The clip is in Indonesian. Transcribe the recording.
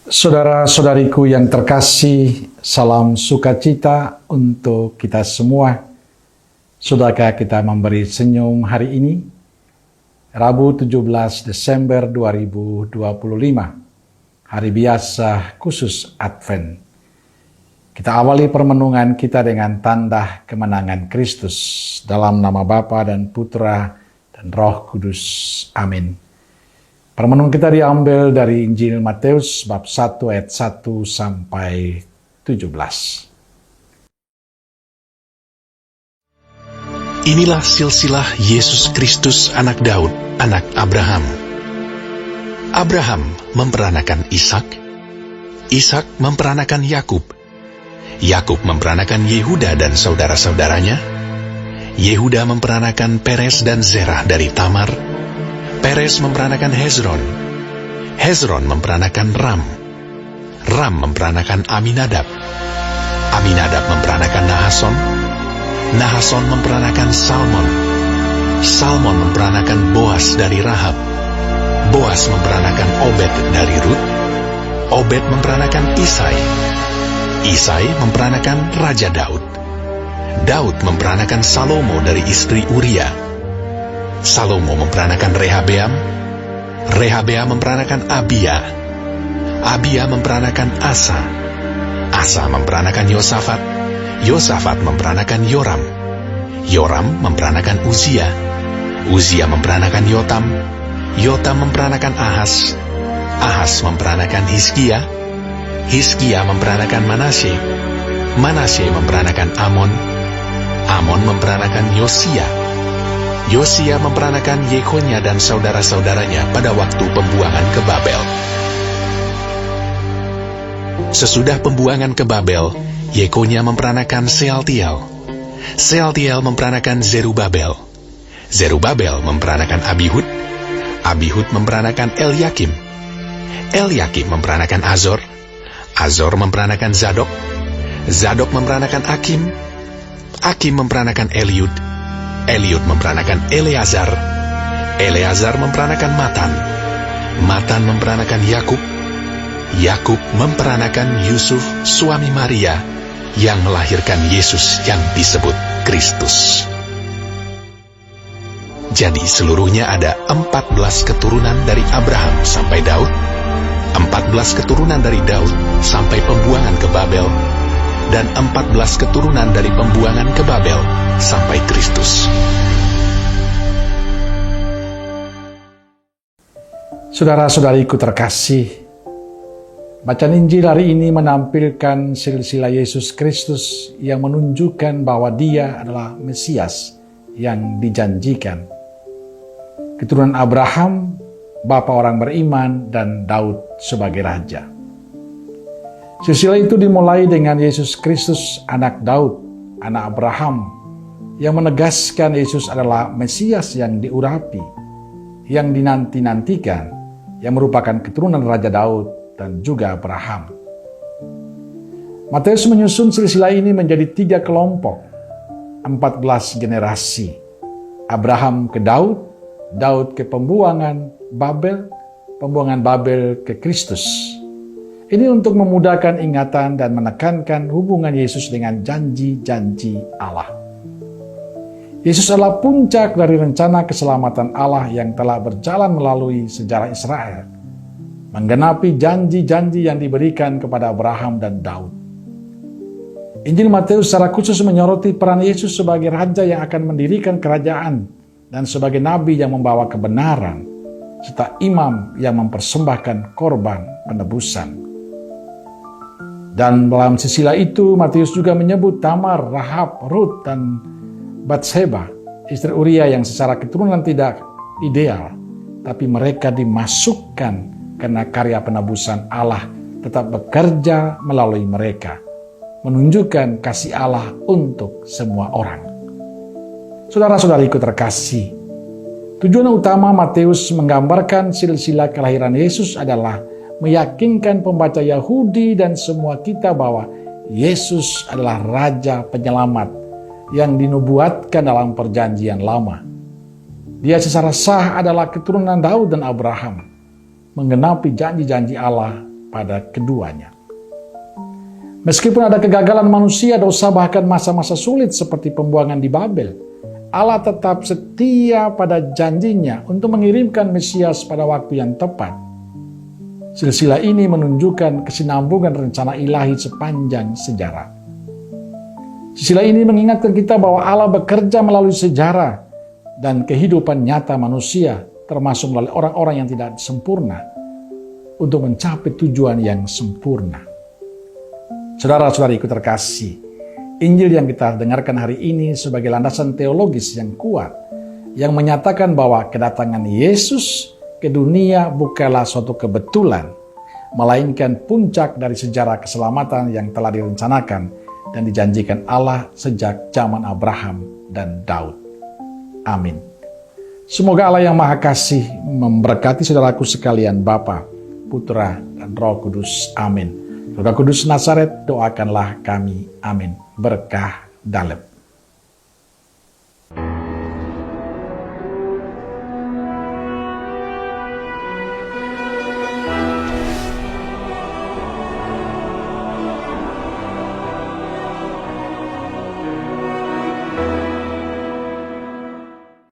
Saudara-saudariku yang terkasih, salam sukacita untuk kita semua. Sudahkah kita memberi senyum hari ini? Rabu 17 Desember 2025, hari biasa khusus Advent. Kita awali permenungan kita dengan tanda kemenangan Kristus dalam nama Bapa dan Putra dan Roh Kudus. Amin. Permenung kita diambil dari Injil Matius bab 1 ayat 1 sampai 17. Inilah silsilah Yesus Kristus anak Daud, anak Abraham. Abraham memperanakan Ishak, Ishak memperanakan Yakub, Yakub memperanakan Yehuda dan saudara-saudaranya, Yehuda memperanakan Peres dan Zerah dari Tamar, Peres memperanakan Hezron, Hezron memperanakan Ram, Ram memperanakan Aminadab, Aminadab memperanakan Nahason, Nahason memperanakan Salmon, Salmon memperanakan Boas dari Rahab, Boas memperanakan Obed dari Rut, Obed memperanakan Isai, Isai memperanakan Raja Daud, Daud memperanakan Salomo dari istri Uria, Salomo memperanakan Rehabeam, Rehabeam memperanakan Abia, Abia memperanakan Asa, Asa memperanakan Yosafat, Yosafat memperanakan Yoram, Yoram memperanakan Uzia, Uzia memperanakan Yotam, Yotam memperanakan Ahas, Ahas memperanakan Hizkia, Hizkia memperanakan Manasye, Manasye memperanakan Amon, Amon memperanakan Yosia, Yosia memperanakan Yekonya dan saudara-saudaranya pada waktu pembuangan ke Babel. Sesudah pembuangan ke Babel, Yekonya memperanakan Sealtiel, Sealtiel memperanakan Zerubabel, Zerubabel memperanakan Abihud, Abihud memperanakan Elyakim, Elyakim memperanakan Azor, Azor memperanakan Zadok, Zadok memperanakan Akim, Akim memperanakan Eliud, Eliud memperanakan Eleazar, Eleazar memperanakan Matan, Matan memperanakan Yakub, Yakub memperanakan Yusuf suami Maria yang melahirkan Yesus yang disebut Kristus. Jadi seluruhnya ada 14 keturunan dari Abraham sampai Daud, 14 keturunan dari Daud sampai pembuangan ke Babel, dan 14 keturunan dari pembuangan ke Babel sampai Kristus. Saudara-saudariku terkasih, bacaan Injil hari ini menampilkan silsilah Yesus Kristus yang menunjukkan bahwa Dia adalah Mesias yang dijanjikan. Keturunan Abraham, bapa orang beriman, dan Daud sebagai raja. Silsilah itu dimulai dengan Yesus Kristus, anak Daud, anak Abraham, yang menegaskan Yesus adalah Mesias yang diurapi, yang dinanti-nantikan, yang merupakan keturunan Raja Daud dan juga Abraham. Matius menyusun silsilah ini menjadi 3 kelompok, 14 generasi. Abraham ke Daud, Daud ke pembuangan Babel, pembuangan Babel ke Kristus. Ini untuk memudahkan ingatan dan menekankan hubungan Yesus dengan janji-janji Allah. Yesus adalah puncak dari rencana keselamatan Allah yang telah berjalan melalui sejarah Israel, menggenapi janji-janji yang diberikan kepada Abraham dan Daud. Injil Matius secara khusus menyoroti peran Yesus sebagai raja yang akan mendirikan kerajaan dan sebagai nabi yang membawa kebenaran, serta imam yang mempersembahkan korban penebusan. Dan dalam silsilah itu, Matius juga menyebut Tamar, Rahab, Rut, dan Batseba, istri Uria yang secara keturunan tidak ideal, tapi mereka dimasukkan karena karya penebusan Allah tetap bekerja melalui mereka, menunjukkan kasih Allah untuk semua orang. Saudara-saudariku terkasih, tujuan utama Matius menggambarkan silsilah kelahiran Yesus adalah meyakinkan pembaca Yahudi dan semua kita bahwa Yesus adalah Raja Penyelamat yang dinubuatkan dalam perjanjian lama. Dia secara sah adalah keturunan Daud dan Abraham, menggenapi janji-janji Allah pada keduanya. Meskipun ada kegagalan manusia, dosa, bahkan masa-masa sulit seperti pembuangan di Babel, Allah tetap setia pada janjinya untuk mengirimkan Mesias pada waktu yang tepat. Silsilah ini menunjukkan kesinambungan rencana ilahi sepanjang sejarah. Silsilah ini mengingatkan kita bahwa Allah bekerja melalui sejarah dan kehidupan nyata manusia, termasuk melalui orang-orang yang tidak sempurna, untuk mencapai tujuan yang sempurna. Saudara-saudariku terkasih, Injil yang kita dengarkan hari ini sebagai landasan teologis yang kuat, yang menyatakan bahwa kedatangan Yesus ke dunia bukanlah suatu kebetulan, melainkan puncak dari sejarah keselamatan yang telah direncanakan dan dijanjikan Allah sejak zaman Abraham dan Daud. Amin. Semoga Allah yang Maha Kasih memberkati saudaraku sekalian, Bapa, Putra, dan Roh Kudus. Amin. Roh Kudus Nazaret, doakanlah kami. Amin. Berkah dalam.